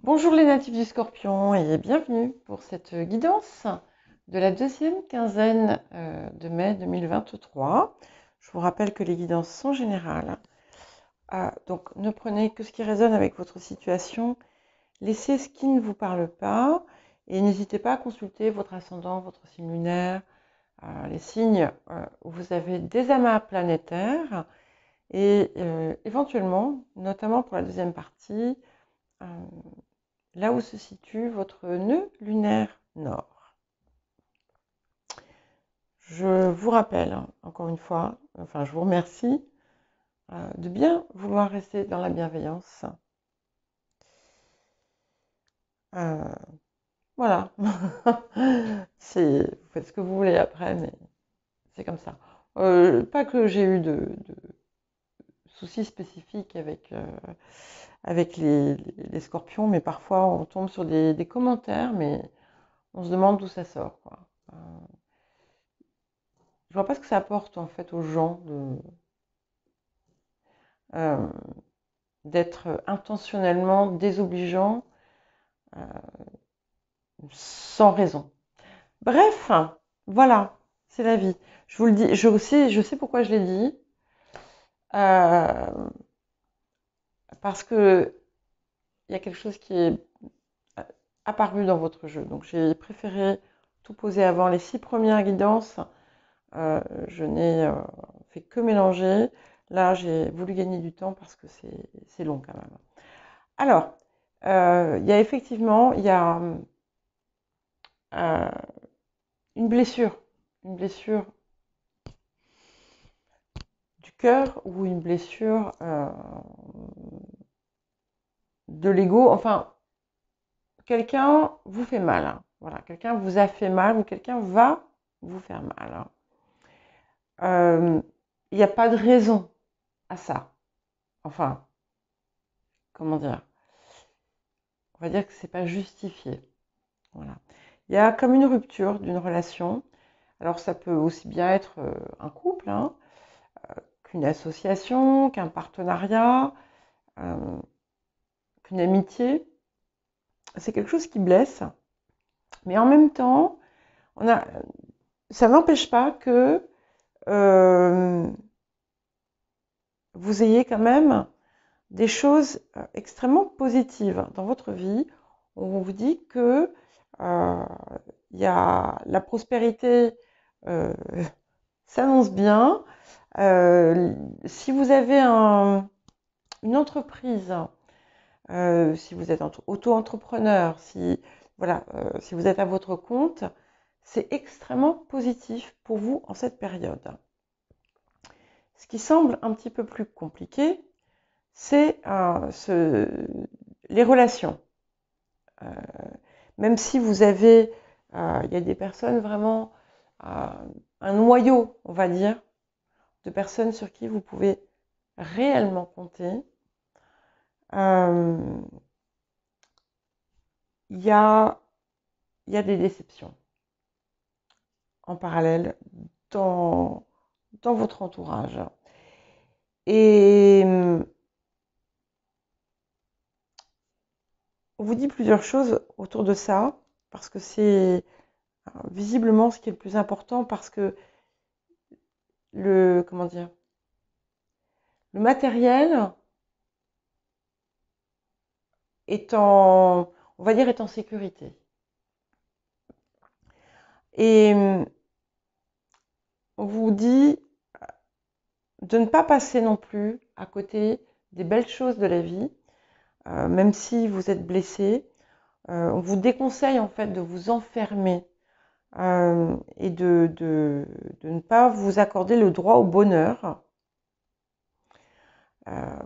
Bonjour les natifs du Scorpion et bienvenue pour cette guidance de la deuxième quinzaine de mai 2023. Je vous rappelle que les guidances sont générales, donc ne prenez que ce qui résonne avec votre situation, laissez ce qui ne vous parle pas et n'hésitez pas à consulter votre ascendant, votre signe lunaire, les signes où vous avez des amas planétaires et éventuellement, notamment pour la deuxième partie, euh, là où se situe votre nœud lunaire nord. Je vous rappelle, encore une fois, enfin je vous remercie de bien vouloir rester dans la bienveillance. Euh, voilà. Vous faites ce que vous voulez après, mais c'est comme ça. Pas que j'ai eu de soucis spécifiques avec les scorpions, mais parfois on tombe sur des commentaires, mais on se demande d'où ça sort, quoi. Je vois pas ce que ça apporte en fait aux gens euh, d'être intentionnellement désobligeant sans raison. Bref, voilà, c'est la vie. Je vous le dis, je sais pourquoi je l'ai dit. euh, Parce que il y a quelque chose qui est apparu dans votre jeu. Donc j'ai préféré tout poser avant les 6 premières guidances. Je n'ai fait que mélanger. Là, j'ai voulu gagner du temps parce que c'est long quand même. Alors, il y a effectivement, il y a euh, une blessure du cœur ou une blessure de l'ego. Enfin, quelqu'un vous fait mal, hein. Voilà, quelqu'un vous a fait mal ou quelqu'un va vous faire mal, hein. Il n'y a pas de raison à ça. Enfin, comment dire? On va dire que c'est pas justifié. Voilà. Il y a comme une rupture d'une relation. Alors ça peut aussi bien être un couple, hein, qu'une association, qu'un partenariat, euh, qu'une amitié. C'est quelque chose qui blesse, mais en même temps, on a, ça n'empêche pas que euh, vous ayez quand même des choses extrêmement positives dans votre vie. On vous dit que euh, y a la prospérité euh, s'annonce bien. Si vous avez une entreprise, si vous êtes auto-entrepreneur, si, voilà, si vous êtes à votre compte, c'est extrêmement positif pour vous en cette période. Ce qui semble un petit peu plus compliqué, c'est les relations. Euh, Même si vous avez, il y a des personnes vraiment, un noyau, on va dire, de personnes sur qui vous pouvez réellement compter. Euh, Il y a, il y a des déceptions en parallèle dans, dans votre entourage. Et on vous dit plusieurs choses autour de ça, parce que c'est visiblement ce qui est le plus important, parce que comment dire, le matériel on va dire, est en sécurité. Et on vous dit de ne pas passer non plus à côté des belles choses de la vie, même si vous êtes blessé. On vous déconseille en fait de vous enfermer et de ne pas vous accorder le droit au bonheur.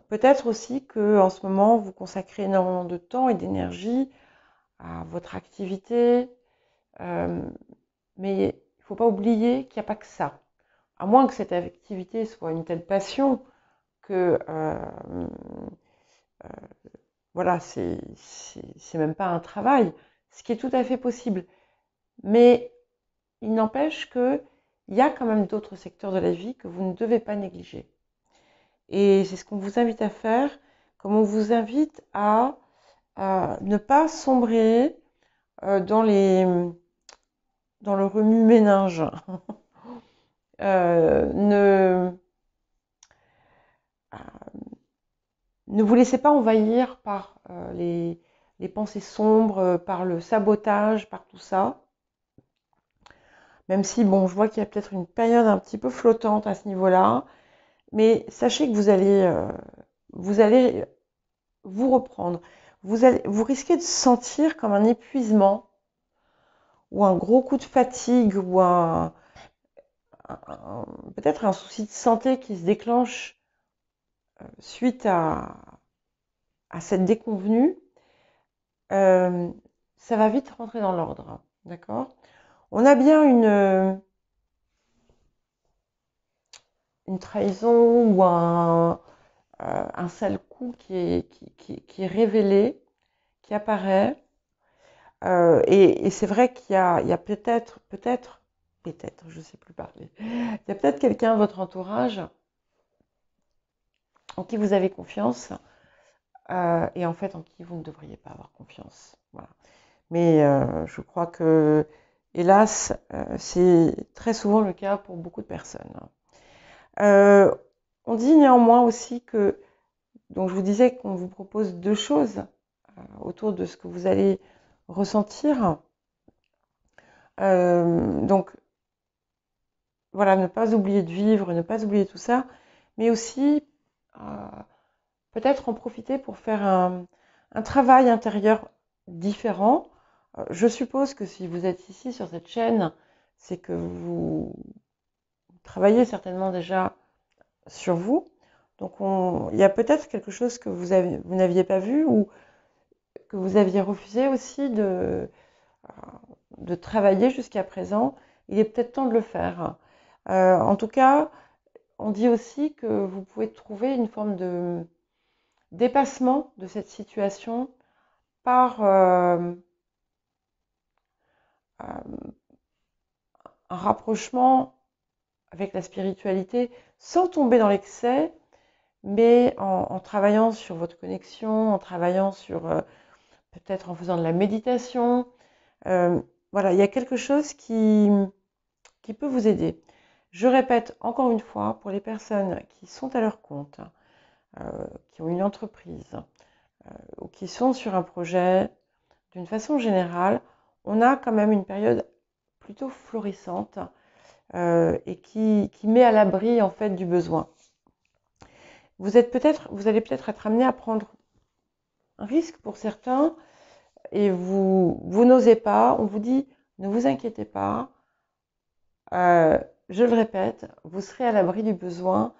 Peut-être aussi que en ce moment vous consacrez énormément de temps et d'énergie à votre activité, mais il ne faut pas oublier qu'il n'y a pas que ça. À moins que cette activité soit une telle passion que voilà, c'est même pas un travail, ce qui est tout à fait possible. Mais il n'empêche qu'il y a quand même d'autres secteurs de la vie que vous ne devez pas négliger. Et c'est ce qu'on vous invite à faire, comme on vous invite à ne pas sombrer dans le remue-ménage. Ne vous laissez pas envahir par les pensées sombres, par le sabotage, par tout ça. Même si, bon, je vois qu'il y a peut-être une période un petit peu flottante à ce niveau-là, mais sachez que vous allez vous reprendre. Vous risquez de sentir comme un épuisement ou un gros coup de fatigue ou peut-être un souci de santé qui se déclenche suite à cette déconvenue. Ça va vite rentrer dans l'ordre, d'accord? On a bien une trahison ou un sale coup qui est révélé, qui apparaît. Et c'est vrai qu'il y a peut-être, je ne sais plus parler, il y a peut-être quelqu'un de votre entourage en qui vous avez confiance et en fait en qui vous ne devriez pas avoir confiance. Voilà. Mais je crois que, hélas, c'est très souvent le cas pour beaucoup de personnes. On dit néanmoins aussi que, donc je vous disais qu'on vous propose deux choses autour de ce que vous allez ressentir. Donc voilà, ne pas oublier de vivre, ne pas oublier tout ça, mais aussi peut-être en profiter pour faire un travail intérieur différent. Je suppose que si vous êtes ici sur cette chaîne, c'est que vous travaillez certainement déjà sur vous. Donc il y a peut-être quelque chose que vous n'aviez pas vu ou que vous aviez refusé aussi de travailler jusqu'à présent. Il est peut-être temps de le faire. En tout cas, on dit aussi que vous pouvez trouver une forme de dépassement de cette situation par un rapprochement avec la spiritualité sans tomber dans l'excès, mais en travaillant sur votre connexion, en travaillant sur peut-être en faisant de la méditation. Voilà, il y a quelque chose qui peut vous aider. Je répète encore une fois, pour les personnes qui sont à leur compte, qui ont une entreprise ou qui sont sur un projet, d'une façon générale, on a quand même une période plutôt florissante et qui met à l'abri en fait du besoin. Vous allez peut-être être amené à prendre un risque pour certains et vous n'osez pas. On vous dit ne vous inquiétez pas. Je le répète, vous serez à l'abri du besoin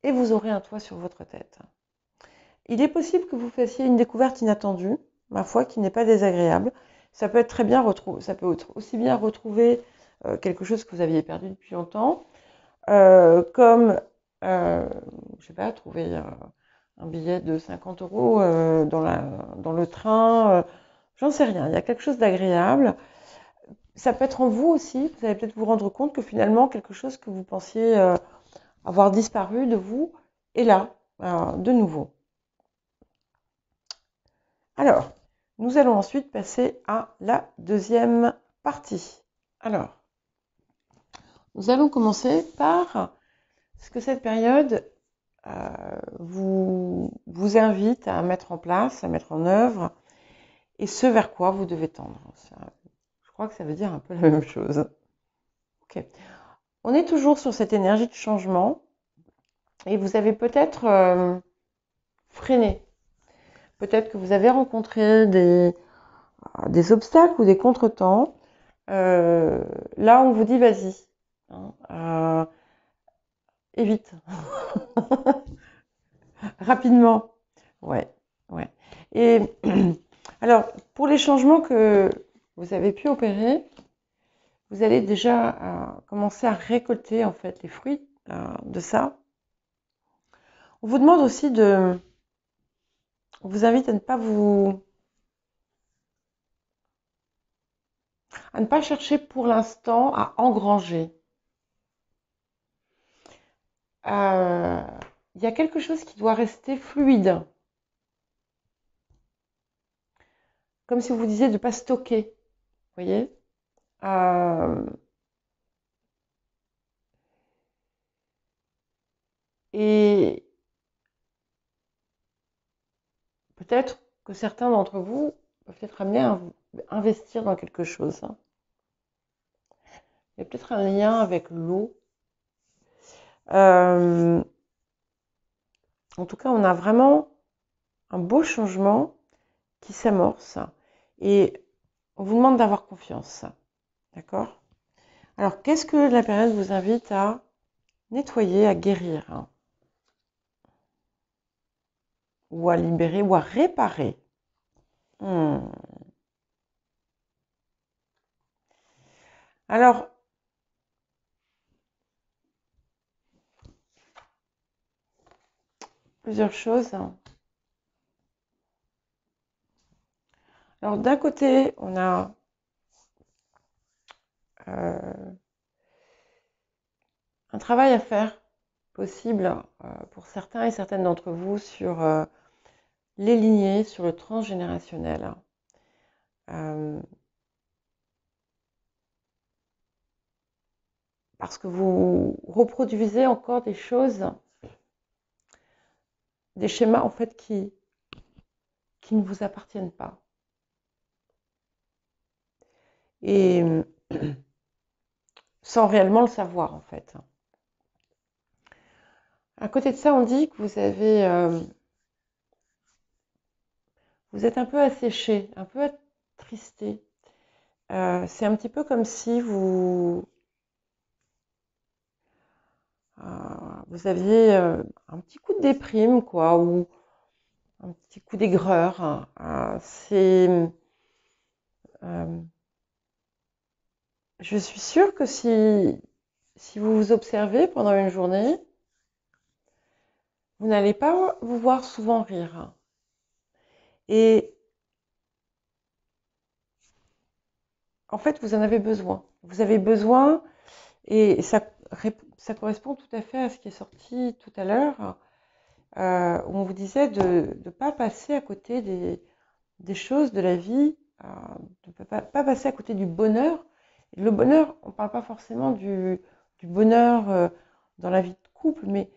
et vous aurez un toit sur votre tête. Il est possible que vous fassiez une découverte inattendue, ma foi, qui n'est pas désagréable. Ça peut être très bien ça peut être aussi bien retrouver quelque chose que vous aviez perdu depuis longtemps, comme, je sais pas, trouver un billet de 50 € dans le train, j'en sais rien. Il y a quelque chose d'agréable. Ça peut être en vous aussi. Vous allez peut-être vous rendre compte que finalement, quelque chose que vous pensiez avoir disparu de vous est là, de nouveau. Alors, nous allons ensuite passer à la deuxième partie. Alors, nous allons commencer par ce que cette période vous invite à mettre en place, à mettre en œuvre, et ce vers quoi vous devez tendre. Je crois que ça veut dire un peu la même chose. Ok. On est toujours sur cette énergie de changement, et vous avez peut-être freiné. Peut-être que vous avez rencontré des obstacles ou des contretemps. Là, on vous dit vas-y, hein, évite, rapidement. Ouais, ouais. Et alors, pour les changements que vous avez pu opérer, vous allez déjà commencer à récolter en fait les fruits de ça. On vous demande aussi on vous invite à ne pas chercher pour l'instant à engranger. Il y a quelque chose qui doit rester fluide. comme si vous disiez de ne pas stocker, vous voyez. Euh, et peut-être que certains d'entre vous peuvent être amenés à investir dans quelque chose. Il y a peut-être un lien avec l'eau. En tout cas, on a vraiment un beau changement qui s'amorce et on vous demande d'avoir confiance. D'accord? Alors, qu'est-ce que la période vous invite à nettoyer, à guérir, ou à libérer, ou à réparer? Alors, plusieurs choses. Alors, d'un côté, on a un travail à faire possible pour certains et certaines d'entre vous sur les lignées, sur le transgénérationnel. Parce que vous reproduisez encore des choses, des schémas en fait qui ne vous appartiennent pas. Et sans réellement le savoir en fait. À côté de ça, on dit que vous êtes un peu asséché, un peu attristé. C'est un petit peu comme si vous aviez un petit coup de déprime, quoi, ou un petit coup d'aigreur. Je suis sûre que si vous vous observez pendant une journée, vous n'allez pas vous voir souvent rire. Et en fait, vous en avez besoin. Vous avez besoin, et ça correspond tout à fait à ce qui est sorti tout à l'heure, où on vous disait de ne pas passer à côté des choses de la vie, de ne pas passer à côté du bonheur. Et le bonheur, on ne parle pas forcément du bonheur dans la vie de couple, mais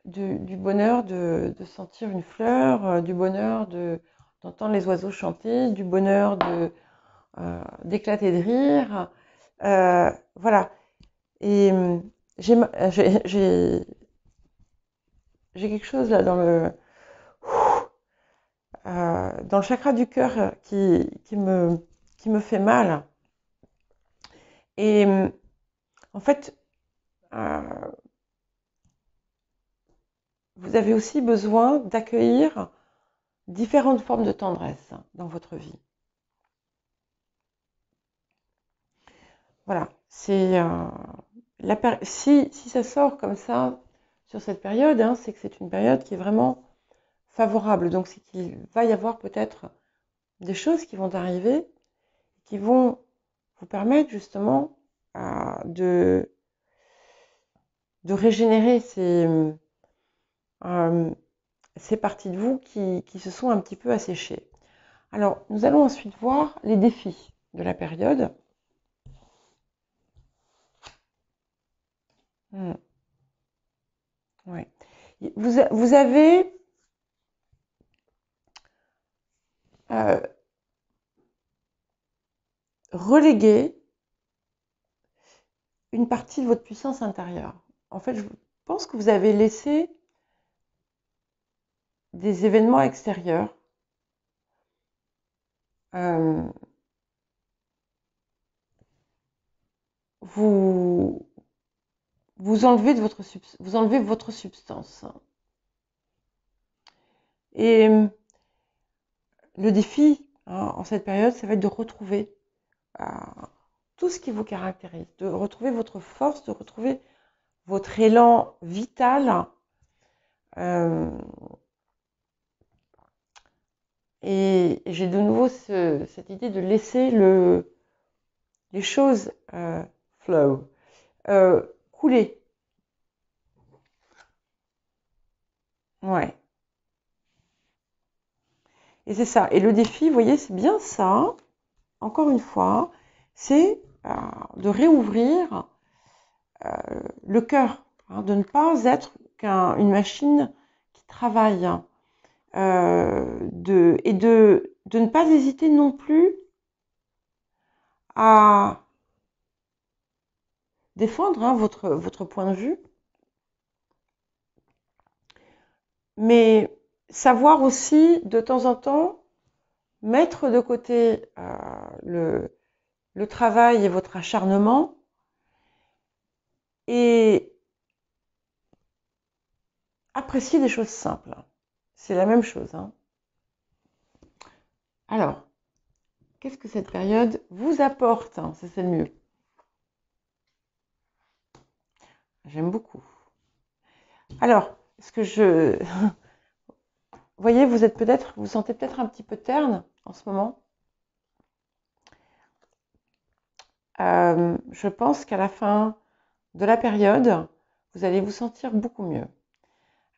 du bonheur de sentir une fleur, du bonheur d'entendre les oiseaux chanter, du bonheur d'éclater de rire. Voilà. Et j'ai quelque chose là dans le chakra du cœur qui me fait mal. Et en fait, vous avez aussi besoin d'accueillir différentes formes de tendresse dans votre vie. Voilà, si ça sort comme ça sur cette période, c'est que c'est une période qui est vraiment favorable. Donc c'est qu'il va y avoir peut-être des choses qui vont arriver, qui vont vous permettre justement de régénérer ces parties de vous qui se sont un petit peu asséchées. Alors, nous allons ensuite voir les défis de la période. Ouais. Vous avez relégué une partie de votre puissance intérieure. En fait, je pense que vous avez laissé des événements extérieurs vous enlevez votre substance. Et le défi en cette période, ça va être de retrouver tout ce qui vous caractérise, de retrouver votre force, de retrouver votre élan vital. Et j'ai de nouveau cette idée de laisser les choses flow, couler. Ouais. Et c'est ça. Et le défi, vous voyez, c'est bien ça, encore une fois, c'est de réouvrir le cœur, hein, de ne pas être qu'une machine qui travaille, hein, et de ne pas hésiter non plus à défendre, hein, votre point de vue, mais savoir aussi de temps en temps mettre de côté le travail et votre acharnement et apprécier des choses simples. C'est la même chose, hein. Alors, qu'est-ce que cette période vous apporte, hein? Ça, c'est le mieux. J'aime beaucoup. Alors, ce que je... Vous voyez, vous vous sentez peut-être un petit peu terne en ce moment. Je pense qu'à la fin de la période, vous allez vous sentir beaucoup mieux.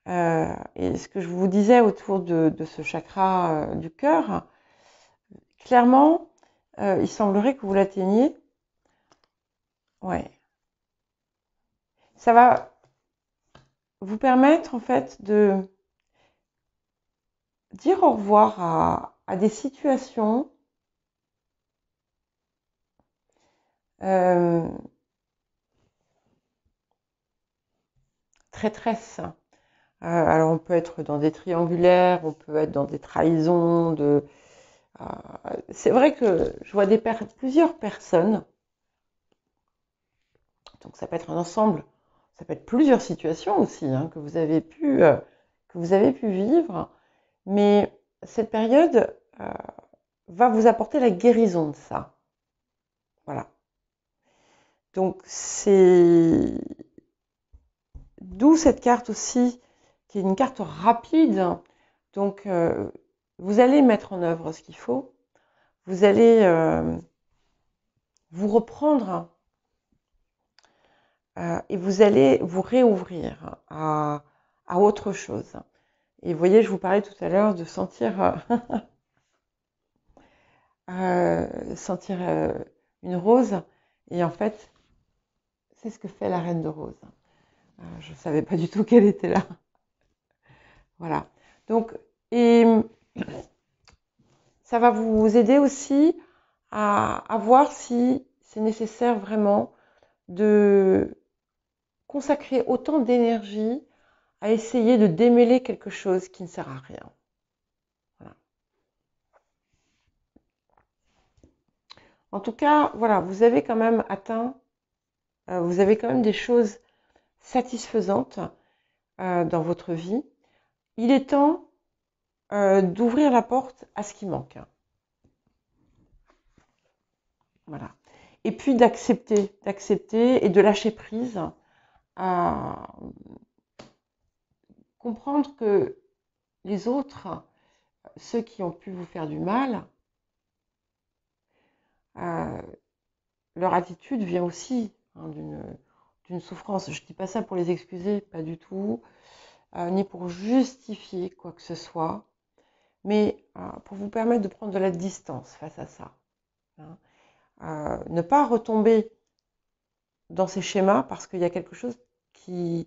Et ce que je vous disais autour de ce chakra du cœur, clairement, il semblerait que vous l'atteigniez. Ouais. Ça va vous permettre en fait de dire au revoir à des situations traîtresses. Alors on peut être dans des triangulaires, on peut être dans des trahisons. C'est vrai que je vois plusieurs personnes, donc ça peut être un ensemble, ça peut être plusieurs situations aussi, hein, que vous avez pu vivre, mais cette période va vous apporter la guérison de ça. Voilà. Donc c'est d'où cette carte aussi, qui est une carte rapide. Donc vous allez mettre en œuvre ce qu'il faut, vous allez vous reprendre et vous allez vous réouvrir à autre chose. Et vous voyez, je vous parlais tout à l'heure de sentir sentir une rose, et en fait, c'est ce que fait la reine de rose. Je ne savais pas du tout qu'elle était là. Voilà. Donc, et ça va vous aider aussi à voir si c'est nécessaire vraiment de consacrer autant d'énergie à essayer de démêler quelque chose qui ne sert à rien. Voilà. En tout cas, voilà, vous avez quand même atteint, vous avez quand même des choses satisfaisantes dans votre vie. Il est temps d'ouvrir la porte à ce qui manque. Voilà. Et puis d'accepter et de lâcher prise, à comprendre que les autres, ceux qui ont pu vous faire du mal, leur attitude vient aussi, hein, d'une souffrance. Je ne dis pas ça pour les excuser, pas du tout, ni pour justifier quoi que ce soit, mais pour vous permettre de prendre de la distance face à ça. Hein. Ne pas retomber dans ces schémas parce qu'il y a quelque chose qui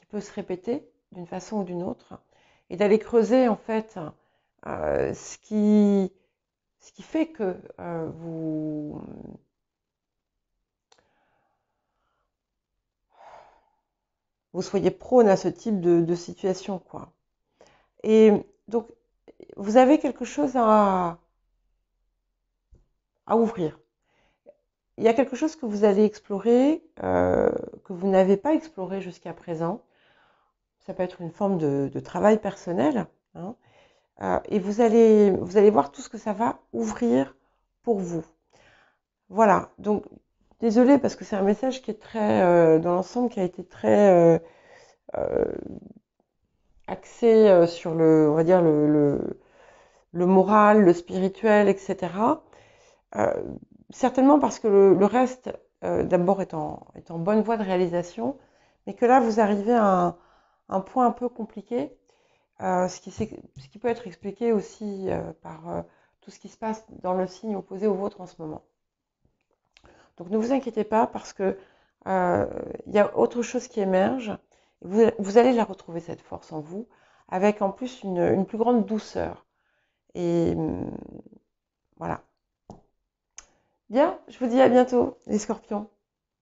peut se répéter d'une façon ou d'une autre, et d'aller creuser en fait ce qui fait que vous soyez prône à ce type de situation, quoi. Et donc, vous avez quelque chose à ouvrir. Il y a quelque chose que vous allez explorer, que vous n'avez pas exploré jusqu'à présent. Ça peut être une forme de travail personnel, hein, et vous allez voir tout ce que ça va ouvrir pour vous. Voilà, donc désolée parce que c'est un message qui est très, dans l'ensemble, qui a été très axé sur on va dire le moral, le spirituel, etc. Certainement parce que le reste, d'abord, est en bonne voie de réalisation, mais que là, vous arrivez à un point un peu compliqué. ce qui peut être expliqué aussi par tout ce qui se passe dans le signe opposé au vôtre en ce moment. Donc ne vous inquiétez pas parce que il y a autre chose qui émerge. Vous allez la retrouver, cette force en vous, avec en plus une plus grande douceur. Et voilà. Bien, je vous dis à bientôt, les scorpions.